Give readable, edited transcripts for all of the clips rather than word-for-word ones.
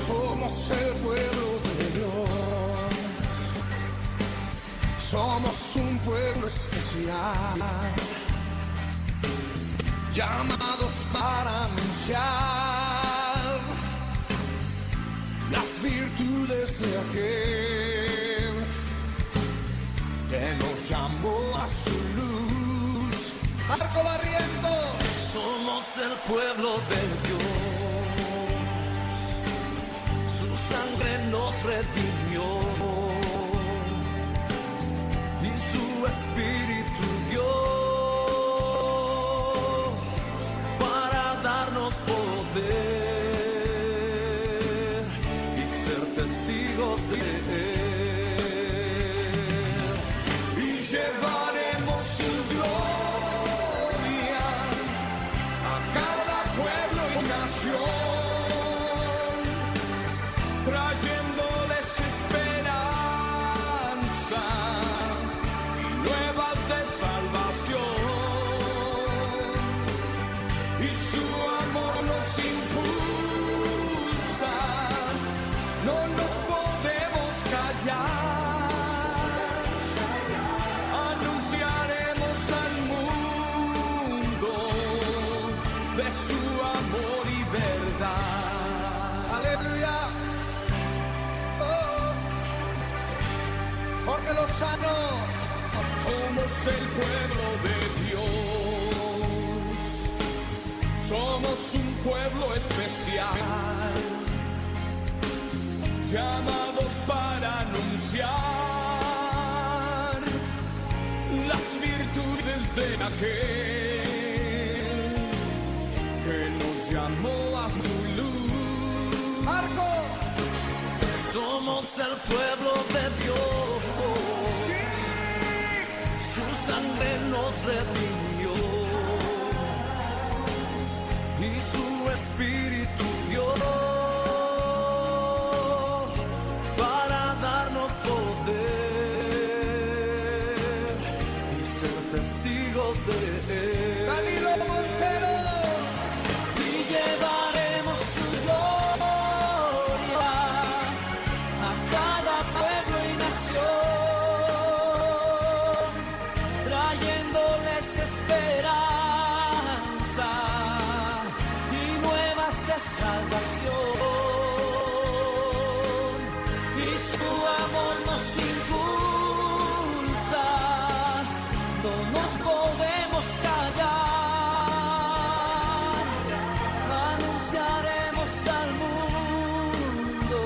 Somos el pueblo de Dios, somos un pueblo especial, llamados para anunciar las virtudes de aquel que nos llamó a su luz. Marco Barrientos, somos el pueblo de Dios. Su sangre nos redimió y su espíritu dio para darnos poder y ser testigos de él. Y llevaremos su gloria a cada pueblo y nación, trayéndoles esperanza y nuevas de salvación. Y su amor nos impulsa, no nos podemos callar. Anunciaremos al mundo de su amor y verdad. Aleluya. Porque los sanos somos el pueblo de Dios, somos un pueblo especial, llamados para anunciar las virtudes de aquel que nos llamó a su luz. Marco, somos el pueblo de Dios, sí. Su sangre nos redimió y su espíritu dio para darnos poder y ser testigos de él. Camilo Montero, y llevaremos su gloria a cada pueblo y nación, trayéndoles esperanza y nuevas de salvación. Y su amor nos impulsa, no nos podemos callar. Anunciaremos al mundo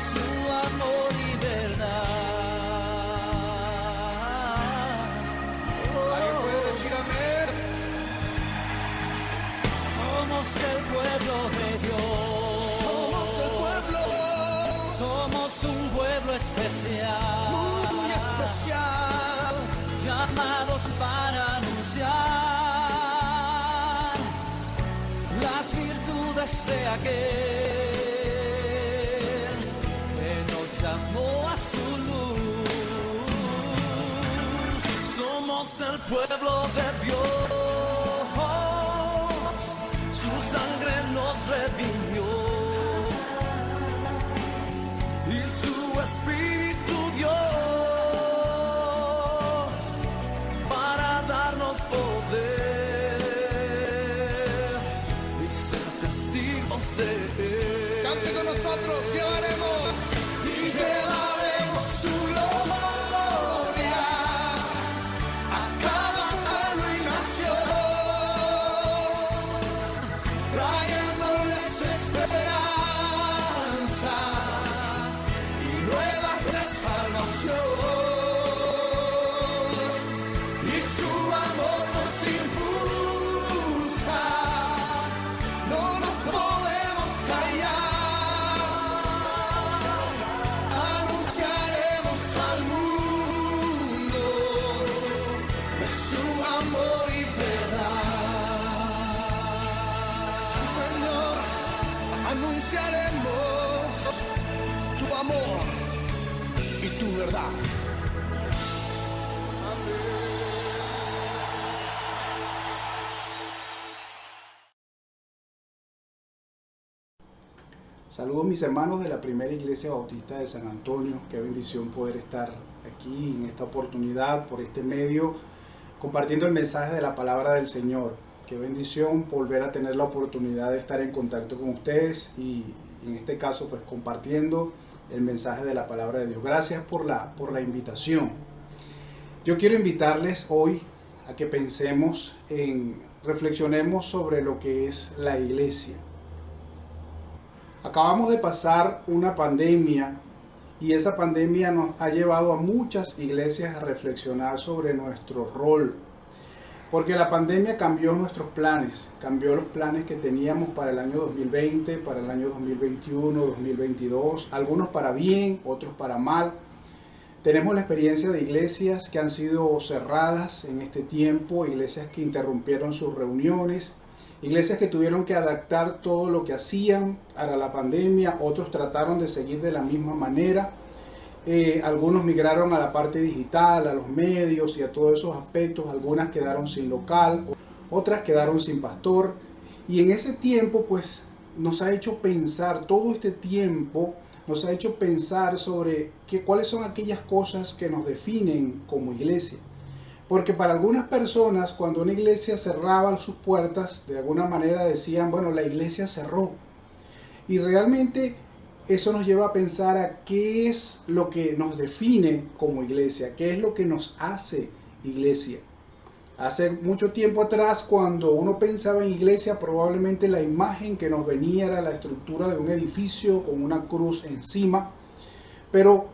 su amor y verdad. ¿alguien puede decir amén? Somos el pueblo de Dios, Somos el pueblo somos un pueblo especial, muy especial, llamados para anunciar las virtudes de aquel que nos llamó a su luz. Somos el pueblo de Dios, su sangre nos redimió y su espíritu dio para darnos poder y ser testigos de él. cante con nosotros, llevaremos Y llevaremos su gloria a cada pueblo y nación, trayéndoles esperanza y nuevas de salvación. Y su amor nos impulsa, no nos podemos callar. tu verdad. Saludos mis hermanos de la Primera Iglesia Bautista de San Antonio. Qué bendición poder estar aquí en esta oportunidad, por este medio, compartiendo el mensaje de la palabra del Señor. Qué bendición volver a tener la oportunidad de estar en contacto con ustedes y en este caso pues compartiendo el mensaje de la palabra de Dios. Gracias por la invitación. Yo quiero invitarles hoy a que reflexionemos sobre lo que es la iglesia. Acabamos de pasar una pandemia y esa pandemia nos ha llevado a muchas iglesias a reflexionar sobre nuestro rol. Porque la pandemia cambió nuestros planes, cambió los planes que teníamos para el año 2020, para el año 2021, 2022, algunos para bien, otros para mal. Tenemos la experiencia de iglesias que han sido cerradas en este tiempo, iglesias que interrumpieron sus reuniones, iglesias que tuvieron que adaptar todo lo que hacían para la pandemia, otros trataron de seguir de la misma manera. Algunos migraron a la parte digital, a los medios y a todos esos aspectos. Algunas quedaron sin local, otras quedaron sin pastor. Y en ese tiempo pues nos ha hecho pensar, todo este tiempo nos ha hecho pensar sobre cuáles son aquellas cosas que nos definen como iglesia. Porque para algunas personas, cuando una iglesia cerraba sus puertas, de alguna manera decían, bueno, la iglesia cerró. Y realmente eso nos lleva a pensar a qué es lo que nos define como iglesia, qué es lo que nos hace iglesia. Hace mucho tiempo atrás, cuando uno pensaba en iglesia, probablemente la imagen que nos venía era la estructura de un edificio con una cruz encima. Pero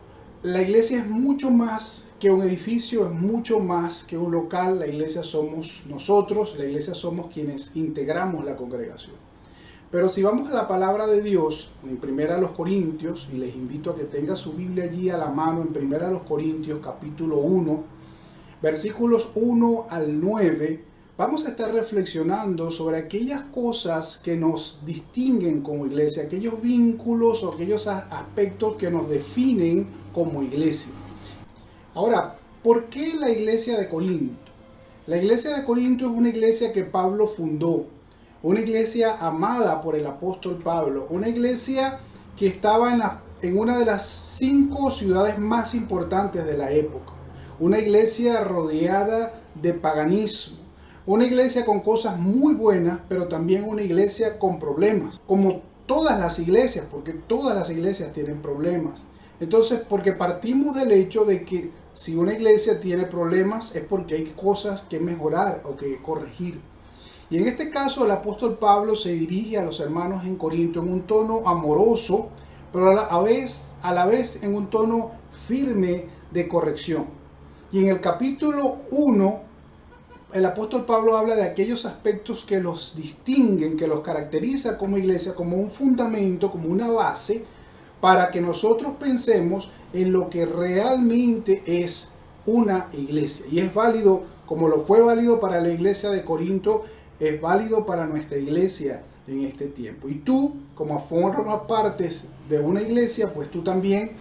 la iglesia es mucho más que un edificio, es mucho más que un local. La iglesia somos nosotros, la iglesia somos quienes integramos la congregación. Pero si vamos a la palabra de Dios, en 1 Corintios, y les invito a que tengan su Biblia allí a la mano, en 1 Corintios capítulo 1, versículos 1 al 9, vamos a estar reflexionando sobre aquellas cosas que nos distinguen como iglesia, aquellos vínculos o aquellos aspectos que nos definen como iglesia. Ahora, ¿por qué la iglesia de Corinto? La iglesia de Corinto es una iglesia que Pablo fundó, una iglesia amada por el apóstol Pablo, una iglesia que estaba en una de las 5 ciudades más importantes de la época, una iglesia rodeada de paganismo, una iglesia con cosas muy buenas, pero también una iglesia con problemas, como todas las iglesias, porque todas las iglesias tienen problemas. Entonces, porque partimos del hecho de que si una iglesia tiene problemas es porque hay cosas que mejorar o que corregir. Y en este caso el apóstol Pablo se dirige a los hermanos en Corinto en un tono amoroso, pero a la vez en un tono firme de corrección. Y en el capítulo 1, el apóstol Pablo habla de aquellos aspectos que los distinguen, que los caracteriza como iglesia, como un fundamento, como una base, para que nosotros pensemos en lo que realmente es una iglesia. Y es válido, como lo fue válido para la iglesia de Corinto, es válido para nuestra iglesia en este tiempo. Y tú, como formas partes de una iglesia, pues tú también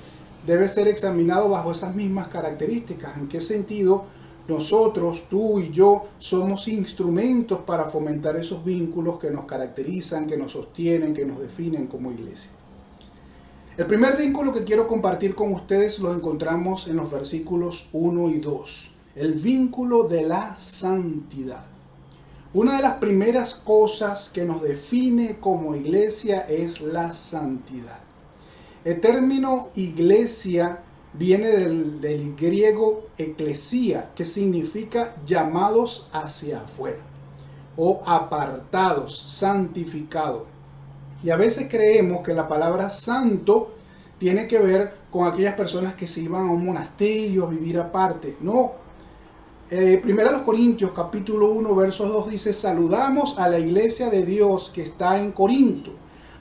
debes ser examinado bajo esas mismas características. ¿En qué sentido nosotros, tú y yo, somos instrumentos para fomentar esos vínculos que nos caracterizan, que nos sostienen, que nos definen como iglesia? El primer vínculo que quiero compartir con ustedes lo encontramos en los versículos 1 y 2. El vínculo de la santidad. Una de las primeras cosas que nos define como iglesia es la santidad. El término iglesia viene del griego eclesía, que significa llamados hacia afuera o apartados, santificados. Y a veces creemos que la palabra santo tiene que ver con aquellas personas que se iban a un monasterio a vivir aparte. No. Primera los Corintios capítulo 1 versos 2 dice: saludamos a la iglesia de Dios que está en Corinto,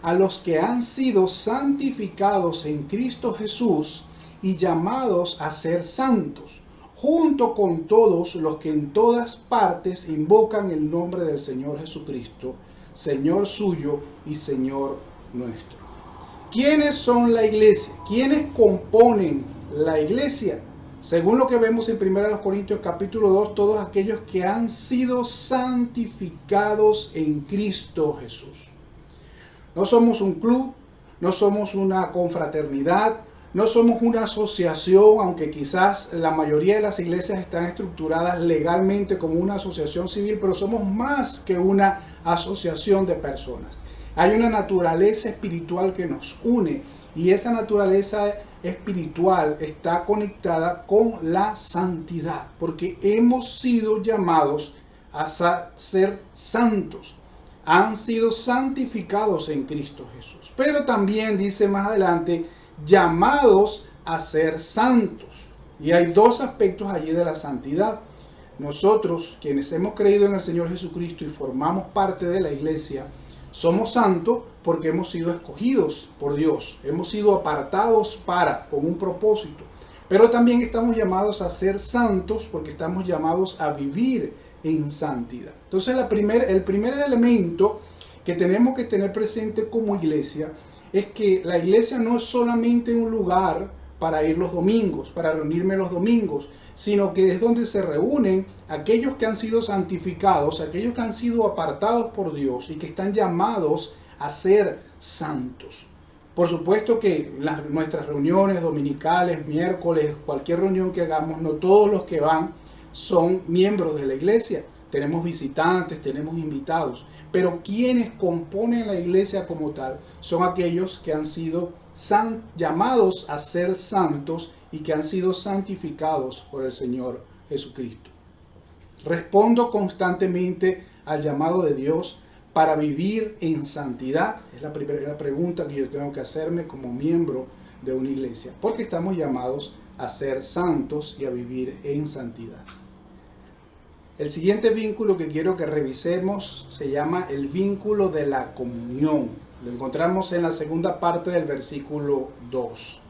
a los que han sido santificados en Cristo Jesús y llamados a ser santos, junto con todos los que en todas partes invocan el nombre del Señor Jesucristo, Señor suyo y Señor nuestro. ¿Quiénes son la iglesia? ¿Quiénes componen la iglesia. Según lo que vemos en 1 Corintios capítulo 2, todos aquellos que han sido santificados en Cristo Jesús. No somos un club, no somos una confraternidad, no somos una asociación, aunque quizás la mayoría de las iglesias están estructuradas legalmente como una asociación civil, pero somos más que una asociación de personas. Hay una naturaleza espiritual que nos une y esa naturaleza espiritual está conectada con la santidad, porque hemos sido llamados a ser santos. Han sido santificados en Cristo Jesús. Pero también dice más adelante, llamados a ser santos. Y hay dos aspectos allí de la santidad. Nosotros, quienes hemos creído en el Señor Jesucristo y formamos parte de la iglesia, somos santos porque hemos sido escogidos por Dios. Hemos sido apartados con un propósito. Pero también estamos llamados a ser santos porque estamos llamados a vivir en santidad. Entonces el primer elemento que tenemos que tener presente como iglesia es que la iglesia no es solamente un lugar para ir los domingos, para reunirme los domingos, sino que es donde se reúnen aquellos que han sido santificados, aquellos que han sido apartados por Dios y que están llamados a ser santos. Por supuesto que nuestras reuniones dominicales, miércoles, cualquier reunión que hagamos, no todos los que van son miembros de la iglesia. Tenemos visitantes, tenemos invitados, pero quienes componen la iglesia como tal son aquellos que han sido llamados a ser santos y que han sido santificados por el Señor Jesucristo. Respondo constantemente al llamado de Dios para vivir en santidad. Es la primera pregunta que yo tengo que hacerme como miembro de una iglesia, porque estamos llamados a ser santos y a vivir en santidad. El siguiente vínculo que quiero que revisemos se llama el vínculo de la comunión. Lo encontramos en la segunda parte del versículo 2.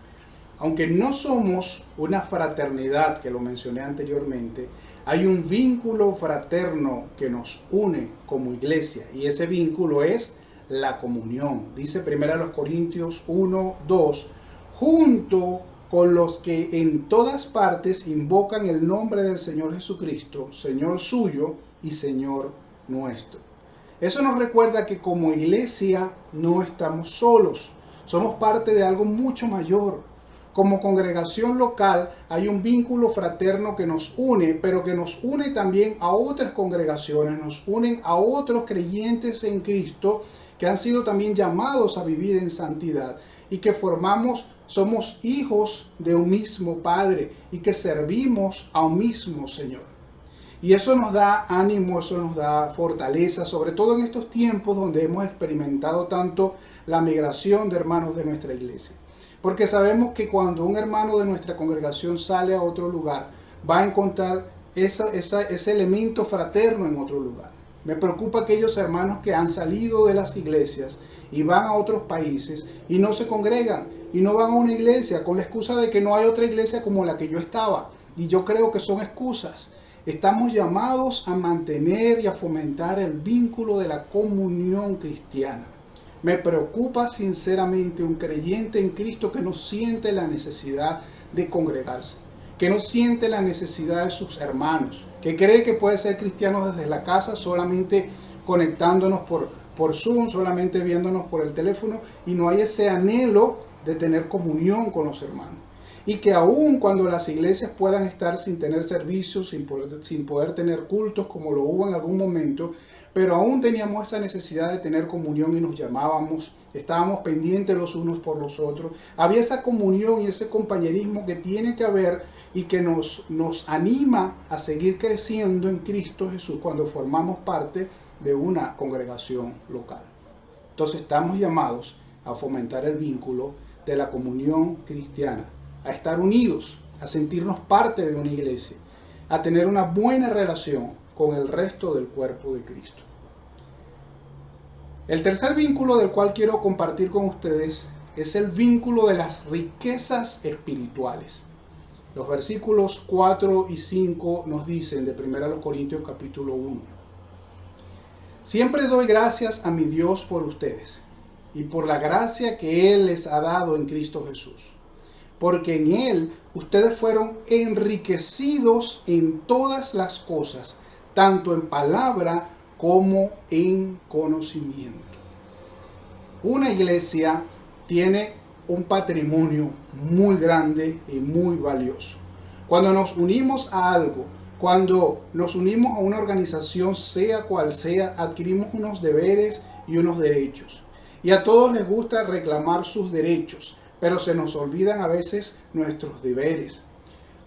Aunque no somos una fraternidad, que lo mencioné anteriormente, hay un vínculo fraterno que nos une como iglesia y ese vínculo es la comunión. Dice 1 Corintios 1:2, junto con los que en todas partes invocan el nombre del Señor Jesucristo, Señor suyo y Señor nuestro. Eso nos recuerda que como iglesia no estamos solos, somos parte de algo mucho mayor. Como congregación local hay un vínculo fraterno que nos une, pero que nos une también a otras congregaciones, nos unen a otros creyentes en Cristo que han sido también llamados a vivir en santidad y que somos hijos de un mismo Padre y que servimos a un mismo Señor. Y eso nos da ánimo, eso nos da fortaleza, sobre todo en estos tiempos donde hemos experimentado tanto la migración de hermanos de nuestra iglesia. Porque sabemos que cuando un hermano de nuestra congregación sale a otro lugar, va a encontrar ese elemento fraterno en otro lugar. Me preocupa aquellos hermanos que han salido de las iglesias y van a otros países y no se congregan y no van a una iglesia con la excusa de que no hay otra iglesia como la que yo estaba. Y yo creo que son excusas. Estamos llamados a mantener y a fomentar el vínculo de la comunión cristiana. Me preocupa sinceramente un creyente en Cristo que no siente la necesidad de congregarse, que no siente la necesidad de sus hermanos, que cree que puede ser cristiano desde la casa solamente conectándonos por Zoom, solamente viéndonos por el teléfono y no hay ese anhelo de tener comunión con los hermanos. Y que aun cuando las iglesias puedan estar sin tener servicios, sin poder tener cultos como lo hubo en algún momento, pero aún teníamos esa necesidad de tener comunión y nos llamábamos, estábamos pendientes los unos por los otros. Había esa comunión y ese compañerismo que tiene que haber y que nos anima a seguir creciendo en Cristo Jesús cuando formamos parte de una congregación local. Entonces estamos llamados a fomentar el vínculo de la comunión cristiana, a estar unidos, a sentirnos parte de una iglesia, a tener una buena relación con el resto del cuerpo de Cristo. El tercer vínculo del cual quiero compartir con ustedes es el vínculo de las riquezas espirituales. Los versículos 4 y 5 nos dicen de 1 Corintios capítulo 1. Siempre doy gracias a mi Dios por ustedes y por la gracia que Él les ha dado en Cristo Jesús. porque en Él ustedes fueron enriquecidos en todas las cosas, tanto en palabra como en conocimiento. Una iglesia tiene un patrimonio muy grande y muy valioso. Cuando nos unimos a algo, cuando nos unimos a una organización, sea cual sea, adquirimos unos deberes y unos derechos. Y a todos les gusta reclamar sus derechos, pero se nos olvidan a veces nuestros deberes.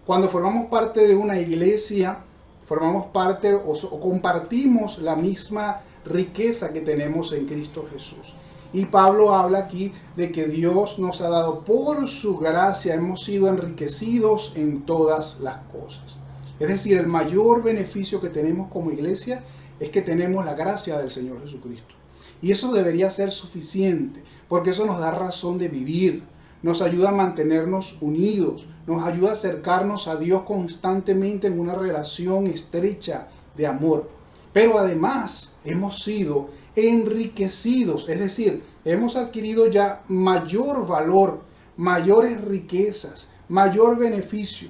Cuando formamos parte de una iglesia, formamos parte o compartimos la misma riqueza que tenemos en Cristo Jesús. Y Pablo habla aquí de que Dios nos ha dado por su gracia, hemos sido enriquecidos en todas las cosas. Es decir, el mayor beneficio que tenemos como iglesia es que tenemos la gracia del Señor Jesucristo. Y eso debería ser suficiente, porque eso nos da razón de vivir, nos ayuda a mantenernos unidos, nos ayuda a acercarnos a Dios constantemente en una relación estrecha de amor. Pero además hemos sido enriquecidos, es decir, hemos adquirido ya mayor valor, mayores riquezas, mayor beneficio.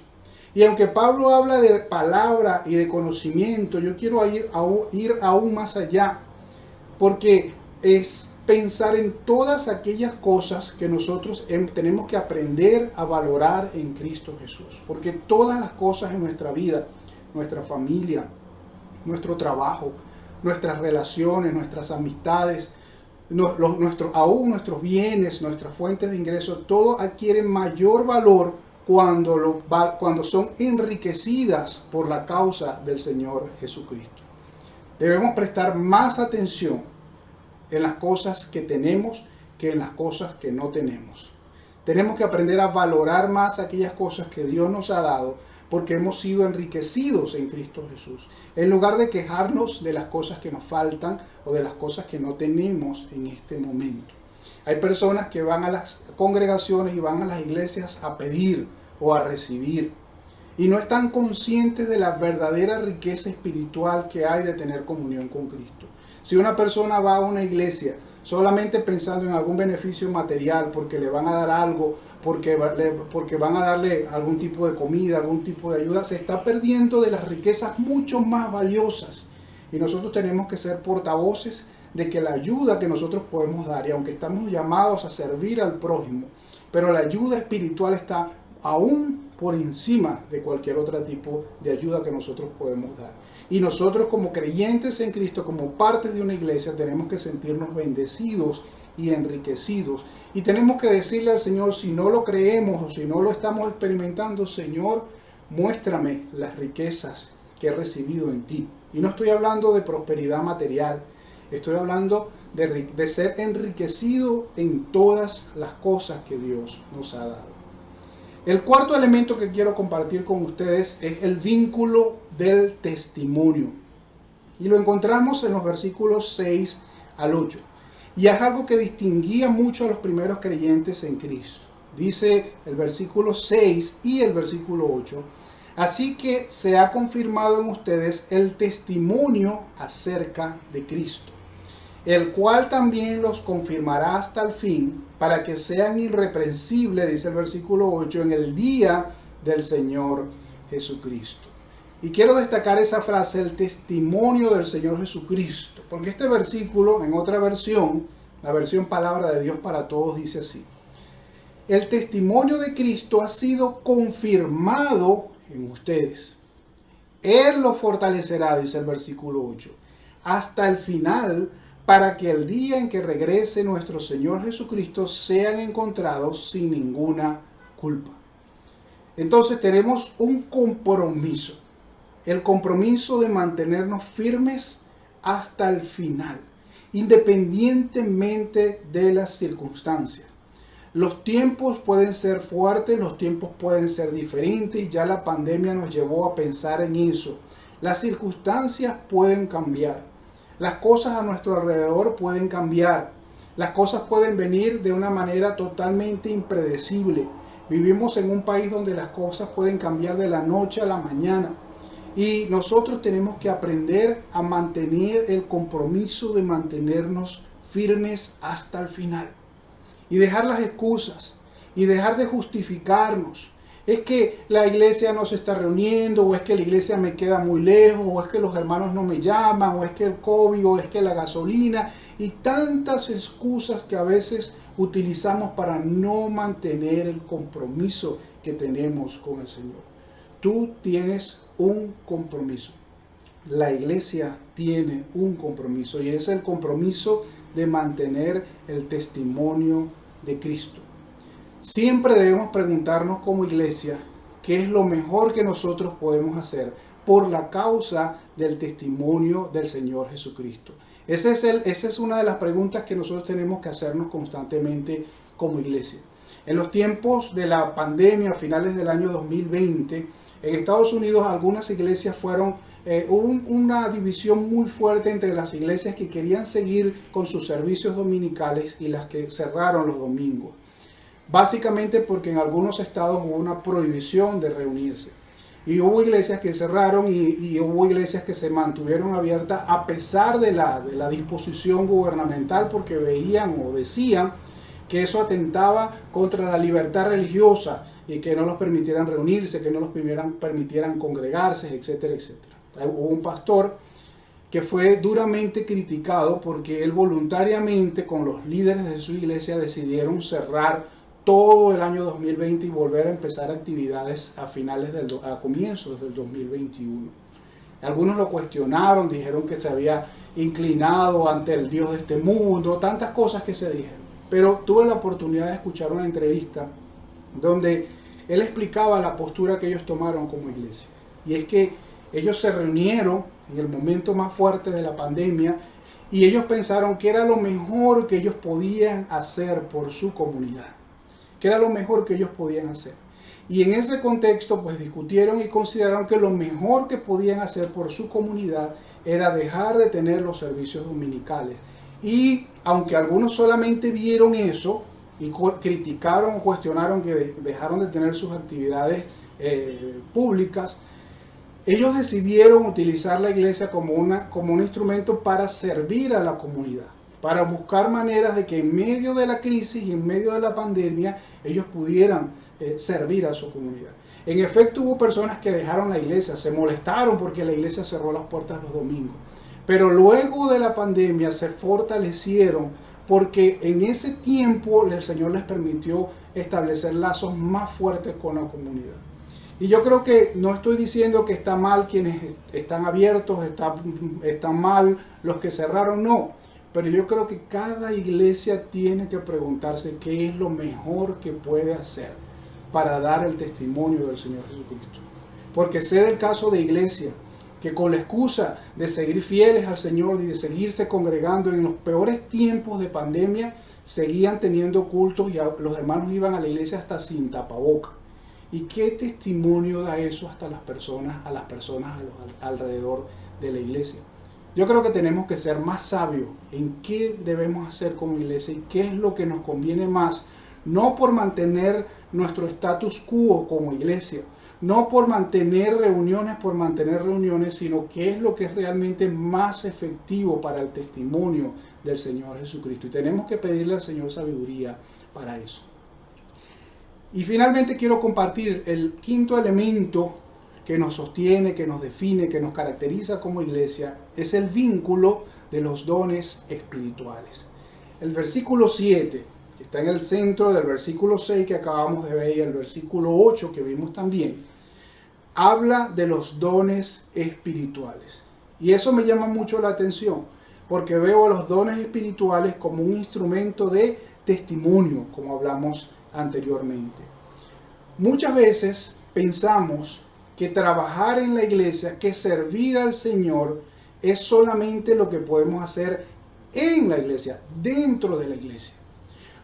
Y aunque Pablo habla de palabra y de conocimiento, yo quiero ir aún más allá, porque es pensar en todas aquellas cosas que nosotros tenemos que aprender a valorar en Cristo Jesús. Porque todas las cosas en nuestra vida, nuestra familia, nuestro trabajo, nuestras relaciones, nuestras amistades, aún nuestros bienes, nuestras fuentes de ingresos, todo adquiere mayor valor cuando son enriquecidas por la causa del Señor Jesucristo. Debemos prestar más atención en las cosas que tenemos que en las cosas que no tenemos. Tenemos que aprender a valorar más aquellas cosas que Dios nos ha dado, porque hemos sido enriquecidos en Cristo Jesús. En lugar de quejarnos de las cosas que nos faltan o de las cosas que no tenemos en este momento. Hay personas que van a las congregaciones y van a las iglesias a pedir o a recibir. Y no están conscientes de la verdadera riqueza espiritual que hay de tener comunión con Cristo. Si una persona va a una iglesia solamente pensando en algún beneficio material, porque le van a dar algo, porque van a darle algún tipo de comida, algún tipo de ayuda, se está perdiendo de las riquezas mucho más valiosas. Y nosotros tenemos que ser portavoces de que la ayuda que nosotros podemos dar, y aunque estamos llamados a servir al prójimo, pero la ayuda espiritual está aún por encima de cualquier otro tipo de ayuda que nosotros podemos dar. Y nosotros como creyentes en Cristo, como partes de una iglesia, tenemos que sentirnos bendecidos y enriquecidos. Y tenemos que decirle al Señor, si no lo creemos o si no lo estamos experimentando, Señor, muéstrame las riquezas que he recibido en ti. Y no estoy hablando de prosperidad material, estoy hablando de ser enriquecido en todas las cosas que Dios nos ha dado. El cuarto elemento que quiero compartir con ustedes es el vínculo del testimonio. Y lo encontramos en los versículos 6 al 8. Y es algo que distinguía mucho a los primeros creyentes en Cristo. Dice el versículo 6 y el versículo 8. Así que se ha confirmado en ustedes el testimonio acerca de Cristo, el cual también los confirmará hasta el fin, para que sean irreprensibles, dice el versículo 8, en el día del Señor Jesucristo. Y quiero destacar esa frase, el testimonio del Señor Jesucristo, porque este versículo, en otra versión, la versión Palabra de Dios para Todos, dice así: el testimonio de Cristo ha sido confirmado en ustedes. Él lo fortalecerá, dice el versículo 8, hasta el final, para que el día en que regrese nuestro Señor Jesucristo sean encontrados sin ninguna culpa. Entonces tenemos un compromiso, el compromiso de mantenernos firmes hasta el final, independientemente de las circunstancias. Los tiempos pueden ser fuertes, los tiempos pueden ser diferentes, ya la pandemia nos llevó a pensar en eso. Las circunstancias pueden cambiar. Las cosas a nuestro alrededor pueden cambiar. Las cosas pueden venir de una manera totalmente impredecible. Vivimos en un país donde las cosas pueden cambiar de la noche a la mañana. Y nosotros tenemos que aprender a mantener el compromiso de mantenernos firmes hasta el final. Y dejar las excusas. y dejar de justificarnos. Es que la iglesia no se está reuniendo, o es que la iglesia me queda muy lejos, o es que los hermanos no me llaman, o es que el COVID, o es que la gasolina, y tantas excusas que a veces utilizamos para no mantener el compromiso que tenemos con el Señor. Tú tienes un compromiso. La iglesia tiene un compromiso, y es el compromiso de mantener el testimonio de Cristo. Siempre debemos preguntarnos como iglesia qué es lo mejor que nosotros podemos hacer por la causa del testimonio del Señor Jesucristo. Esa es una de las preguntas que nosotros tenemos que hacernos constantemente como iglesia. En los tiempos de la pandemia, a finales del año 2020, en Estados Unidos algunas iglesias hubo una división muy fuerte entre las iglesias que querían seguir con sus servicios dominicales y las que cerraron los domingos. Básicamente porque en algunos estados hubo una prohibición de reunirse. Y hubo iglesias que cerraron y hubo iglesias que se mantuvieron abiertas a pesar de la disposición gubernamental, porque veían o decían que eso atentaba contra la libertad religiosa y que no los permitieran reunirse, que no los permitieran congregarse, etcétera, etcétera. Hubo un pastor que fue duramente criticado porque él voluntariamente con los líderes de su iglesia decidieron cerrar todo el año 2020 y volver a empezar actividades a comienzos del 2021. Algunos lo cuestionaron, dijeron que se había inclinado ante el Dios de este mundo, tantas cosas que se dijeron. Pero tuve la oportunidad de escuchar una entrevista donde él explicaba la postura que ellos tomaron como iglesia. Y es que ellos se reunieron en el momento más fuerte de la pandemia y ellos pensaron que era lo mejor que ellos podían hacer por su comunidad, que era lo mejor que ellos podían hacer. Y en ese contexto pues discutieron y consideraron que lo mejor que podían hacer por su comunidad era dejar de tener los servicios dominicales. Y aunque algunos solamente vieron eso y criticaron o cuestionaron que dejaron de tener sus actividades públicas, ellos decidieron utilizar la iglesia como un instrumento para servir a la comunidad, para buscar maneras de que en medio de la crisis y en medio de la pandemia ellos pudieran servir a su comunidad. En efecto, hubo personas que dejaron la iglesia, se molestaron porque la iglesia cerró las puertas los domingos. Pero luego de la pandemia se fortalecieron porque en ese tiempo el Señor les permitió establecer lazos más fuertes con la comunidad. Y yo creo que no estoy diciendo que está mal quienes están abiertos, están mal los que cerraron, no. Pero yo creo que cada iglesia tiene que preguntarse qué es lo mejor que puede hacer para dar el testimonio del Señor Jesucristo. Porque sé del caso de iglesia que con la excusa de seguir fieles al Señor y de seguirse congregando en los peores tiempos de pandemia, seguían teniendo cultos y los hermanos iban a la iglesia hasta sin tapabocas. ¿Y qué testimonio da eso hasta a las personas alrededor de la iglesia? Yo creo que tenemos que ser más sabios en qué debemos hacer como iglesia y qué es lo que nos conviene más, no por mantener nuestro status quo como iglesia, no por mantener reuniones, sino qué es lo que es realmente más efectivo para el testimonio del Señor Jesucristo. Y tenemos que pedirle al Señor sabiduría para eso. Y finalmente quiero compartir el quinto elemento que nos sostiene, que nos define, que nos caracteriza como iglesia, es el vínculo de los dones espirituales. El versículo 7, que está en el centro del versículo 6 que acabamos de ver y el versículo 8 que vimos también, habla de los dones espirituales. Y eso me llama mucho la atención, porque veo a los dones espirituales como un instrumento de testimonio, como hablamos anteriormente. Muchas veces pensamos que trabajar en la iglesia, que servir al Señor, es solamente lo que podemos hacer en la iglesia, dentro de la iglesia.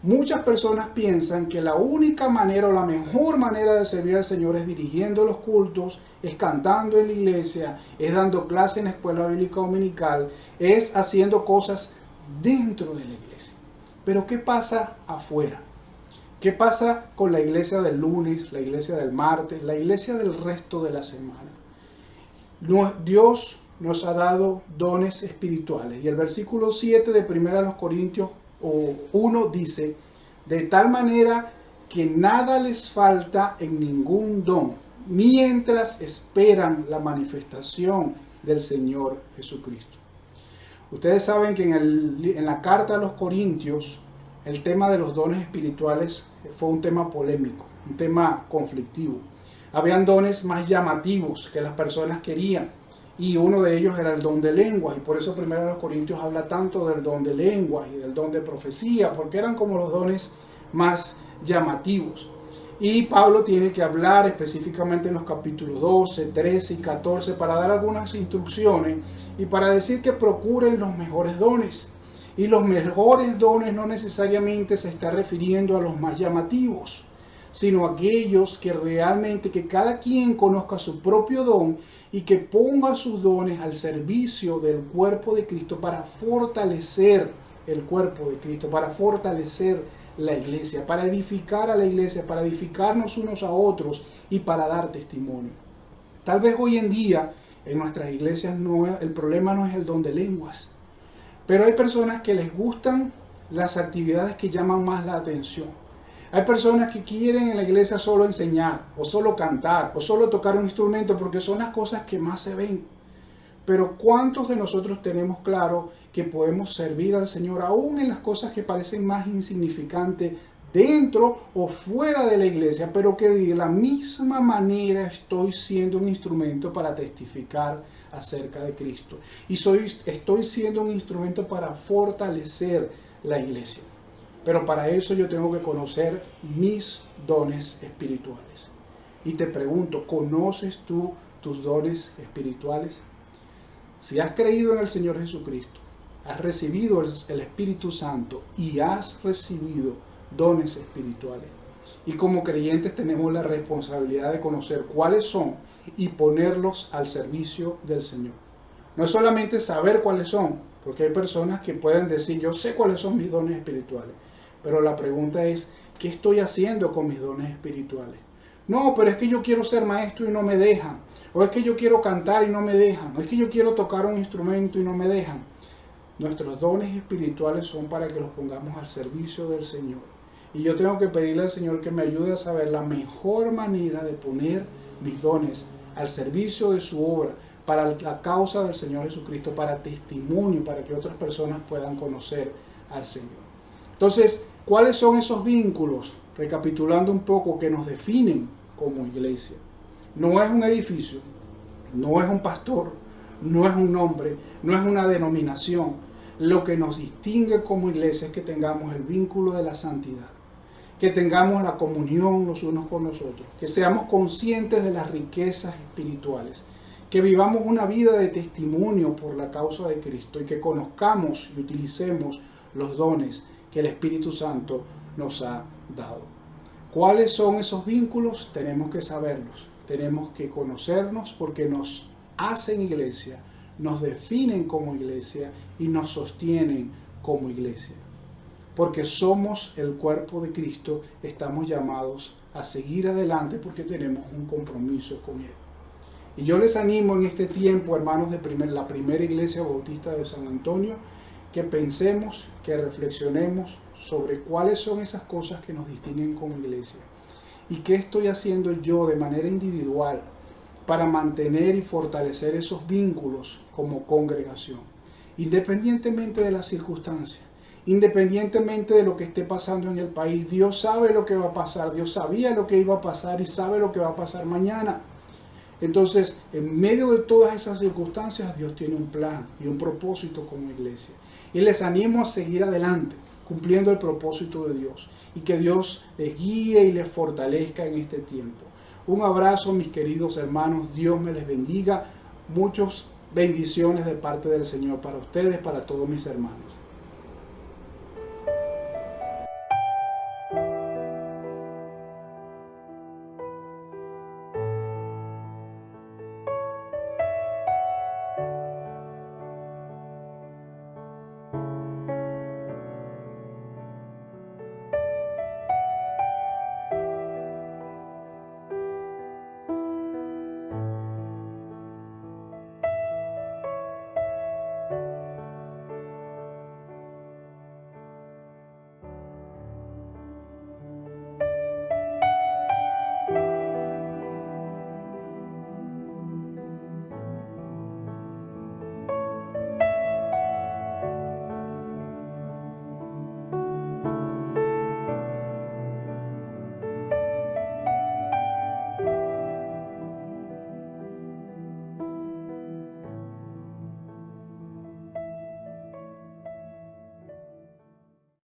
Muchas personas piensan que la única manera o la mejor manera de servir al Señor es dirigiendo los cultos, es cantando en la iglesia, es dando clases en la escuela bíblica dominical, es haciendo cosas dentro de la iglesia. Pero ¿qué pasa afuera? ¿Qué pasa con la iglesia del lunes, la iglesia del martes, la iglesia del resto de la semana? Dios nos ha dado dones espirituales. Y el versículo 7 de 1 Corintios 1 dice, de tal manera que nada les falta en ningún don, mientras esperan la manifestación del Señor Jesucristo. Ustedes saben que en la carta a los Corintios, el tema de los dones espirituales fue un tema polémico, un tema conflictivo. Habían dones más llamativos que las personas querían, y uno de ellos era el don de lenguas, y por eso primero los Corintios habla tanto del don de lenguas y del don de profecía, porque eran como los dones más llamativos. Y Pablo tiene que hablar específicamente en los capítulos 12, 13 y 14 para dar algunas instrucciones y para decir que procuren los mejores dones. Y los mejores dones no necesariamente se está refiriendo a los más llamativos, sino a aquellos que realmente, que cada quien conozca su propio don y que ponga sus dones al servicio del cuerpo de Cristo para fortalecer el cuerpo de Cristo, para fortalecer la iglesia, para edificar a la iglesia, para edificarnos unos a otros y para dar testimonio. Tal vez hoy en día en nuestras iglesias el problema no es el don de lenguas, pero hay personas que les gustan las actividades que llaman más la atención. Hay personas que quieren en la iglesia solo enseñar, o solo cantar, o solo tocar un instrumento, porque son las cosas que más se ven. Pero ¿cuántos de nosotros tenemos claro que podemos servir al Señor aún en las cosas que parecen más insignificantes dentro o fuera de la iglesia, pero que de la misma manera estoy siendo un instrumento para testificar acerca de Cristo? Y estoy siendo un instrumento para fortalecer la iglesia. Pero para eso yo tengo que conocer mis dones espirituales. Y te pregunto, ¿conoces tú tus dones espirituales? Si has creído en el Señor Jesucristo, has recibido el Espíritu Santo y has recibido dones espirituales. Y como creyentes tenemos la responsabilidad de conocer cuáles son y ponerlos al servicio del Señor. No es solamente saber cuáles son, porque hay personas que pueden decir, yo sé cuáles son mis dones espirituales. Pero la pregunta es, ¿qué estoy haciendo con mis dones espirituales? No, pero es que yo quiero ser maestro y no me dejan. O es que yo quiero cantar y no me dejan. O es que yo quiero tocar un instrumento y no me dejan. Nuestros dones espirituales son para que los pongamos al servicio del Señor. Y yo tengo que pedirle al Señor que me ayude a saber la mejor manera de poner mis dones al servicio de su obra, para la causa del Señor Jesucristo, para testimonio, para que otras personas puedan conocer al Señor. Entonces, ¿cuáles son esos vínculos? Recapitulando un poco, que nos definen como iglesia. No es un edificio, no es un pastor, no es un nombre, no es una denominación. Lo que nos distingue como iglesia es que tengamos el vínculo de la santidad, que tengamos la comunión los unos con los otros, que seamos conscientes de las riquezas espirituales, que vivamos una vida de testimonio por la causa de Cristo y que conozcamos y utilicemos los dones que el Espíritu Santo nos ha dado. ¿Cuáles son esos vínculos? Tenemos que saberlos, tenemos que conocernos, porque nos hacen iglesia, nos definen como iglesia y nos sostienen como iglesia. Porque somos el cuerpo de Cristo, estamos llamados a seguir adelante porque tenemos un compromiso con Él. Y yo les animo en este tiempo, hermanos de la primera iglesia bautista de San Antonio, que pensemos, que reflexionemos sobre cuáles son esas cosas que nos distinguen como iglesia y qué estoy haciendo yo de manera individual para mantener y fortalecer esos vínculos como congregación, independientemente de las circunstancias, independientemente de lo que esté pasando en el país. Dios sabe lo que va a pasar, Dios sabía lo que iba a pasar y sabe lo que va a pasar mañana. Entonces, en medio de todas esas circunstancias, Dios tiene un plan y un propósito como iglesia. Y les animo a seguir adelante, cumpliendo el propósito de Dios. Y que Dios les guíe y les fortalezca en este tiempo. Un abrazo, mis queridos hermanos. Dios me les bendiga. Muchas bendiciones de parte del Señor para ustedes, para todos mis hermanos.